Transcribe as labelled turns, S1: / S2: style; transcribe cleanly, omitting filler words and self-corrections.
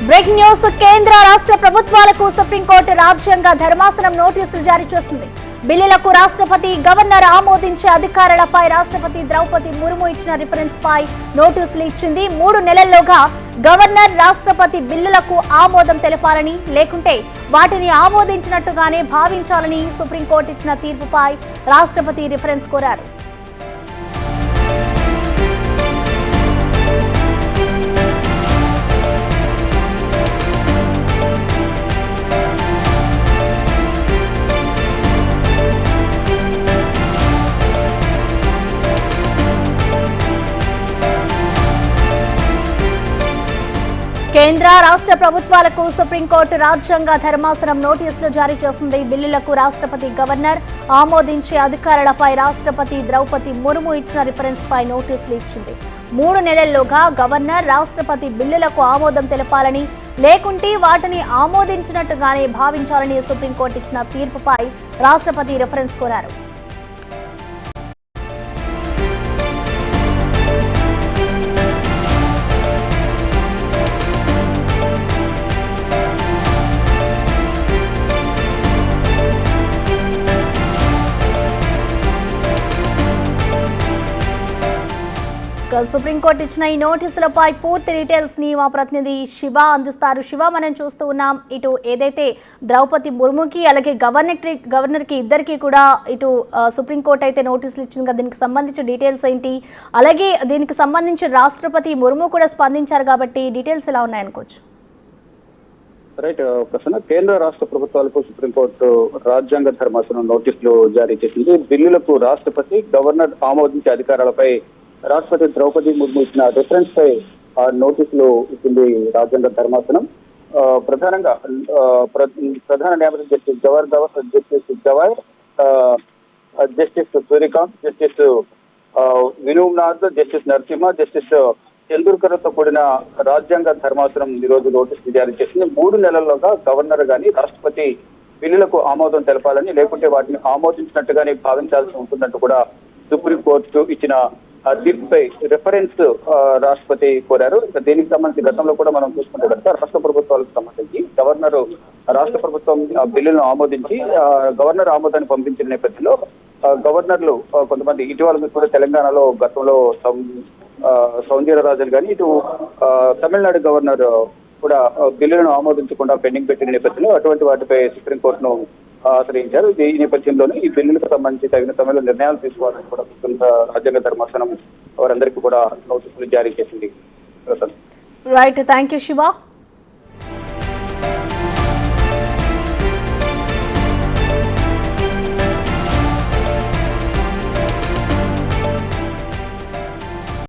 S1: Breaking news కేంద్ర రాష్ట్ర ప్రభుత్వాలకు సుప్రీంకోర్టు రాజ్యాంగ ధర్మాసనం నోటీసులు జారీ చేసింది. బిల్లులకు రాష్ట్రపతి గవర్నర్ ఆమోదించే అధికారాలపై రాష్ట్రపతి ద్రౌపది ముర్ము ఇచ్చిన రిఫరెన్స్ పై నోటీసులు ఇచ్చింది. 3 నెలల్లోగా గవర్నర్ రాష్ట్రపతి బిల్లులకు ఆమోదం తెలపాలని, లేకుంటే వాటిని ఆమోదించినట్టుగానే భావించాలని సుప్రీంకోర్టు ఇచ్చిన తీర్పుపై రాష్ట్రపతి రిఫరెన్స్ కోరారు. కేంద్ర రాష్ట్ర ప్రభుత్వాలకు సుప్రీంకోర్టు రాజ్యాంగ ధర్మాసనం నోటీసులు జారీ చేసింది. బిల్లులకు రాష్ట్రపతి గవర్నర్ ఆమోదించే అధికారాలపై రాష్ట్రపతి ద్రౌపది ముర్ము ఇచ్చిన రిఫరెన్స్ పై నోటీసులు ఇచ్చింది. 3 నెలల్లోగా గవర్నర్ రాష్ట్రపతి బిల్లులకు ఆమోదం తెలపాలని, లేకుంటే వాటిని ఆమోదించినట్టుగానే భావించాలని సుప్రీంకోర్టు ఇచ్చిన తీర్పుపై రాష్ట్రపతి రిఫరెన్స్ కోరారు. సుప్రీంకోర్టు ఇచ్చిన ఈ నోటీసులపై పూర్తి డీటెయిల్స్ ని మా ప్రతినిధి శివ అందిస్తారు. శివ, మనం చూస్తూ ఉన్నాం, ఇటు ఏదైతే ద్రౌపది ముర్ముకి అలాగే గవర్నర్కి ఇద్దరికి కూడా ఇటు సుప్రీంకోర్టు అయితే నోటీసులు ఇచ్చింది కదా, దీనికి సంబంధించిన డీటెయిల్స్ ఏంటి? అలాగే దీనికి సంబంధించి రాష్ట్రపతి ముర్ము కూడా స్పందించారు కాబట్టి డీటెయిల్స్ ఎలా ఉన్నాయనుకోవచ్చు?
S2: రైట్ ప్రసన్న, కేంద్ర రాష్ట్ర ప్రభుత్వాలకు సుప్రీంకోర్టు రాజ్యాంగ ధర్మాసనం నోటీసులు జారీ చేసింది. బిల్లులకు రాష్ట్రపతి గవర్నర్ ఆమోదించే అధికారాలపై రాష్ట్రపతి ద్రౌపది ముర్ము ఇచ్చిన రిఫరెన్స్ పై నోటీసులు ఇచ్చింది రాజ్యాంగ ధర్మాసనం. ప్రధానంగా ప్రధాన న్యాయమూర్తి justice Jawahar, justice Suryakant, justice Vinunath, justice Narasimha, justice Chandrakar తో కూడిన రాజ్యాంగ ధర్మాసనం ఈ రోజు నోటీసులు జారీ చేసింది. 3 నెలల్లోగా గవర్నర్ గాని రాష్ట్రపతి బిల్లులకు ఆమోదం తెలపాలని, లేకుంటే వాటిని ఆమోదించినట్టుగానే భావించాల్సి ఉంటుందంటూ కూడా సుప్రీంకోర్టు ఇచ్చిన తీర్పుపై రిఫరెన్స్ రాష్ట్రపతి కోరారు. దీనికి సంబంధించి గతంలో కూడా మనం చూసుకుంటే కనుక రాష్ట్ర ప్రభుత్వాలకు సంబంధించి గవర్నర్ రాష్ట్ర ప్రభుత్వం బిల్లులను ఆమోదించి గవర్నర్ ఆమోదాన్ని పంపించిన నేపథ్యంలో గవర్నర్లు కొంతమంది ఇటీవల కూడా తెలంగాణలో గతంలో సౌందర్యరాజన్ కానీ ఇటు తమిళనాడు గవర్నర్ కూడా బిల్లులను ఆమోదించకుండా పెండింగ్ పెట్టిన నేపథ్యంలో అటువంటి వాటిపై సుప్రీంకోర్టును ఆశ్రయించారు. ఈ నేపథ్యంలోనే ఈ బిల్లులకు సంబంధించి తగిన సమయంలో నిర్ణయాలు తీసుకోవాలని కూడా రాజ్యాంగ ధర్మాసనం వారందరికీ కూడా నోటీసులు జారీ చేసింది.
S1: Right, thank you Shiva.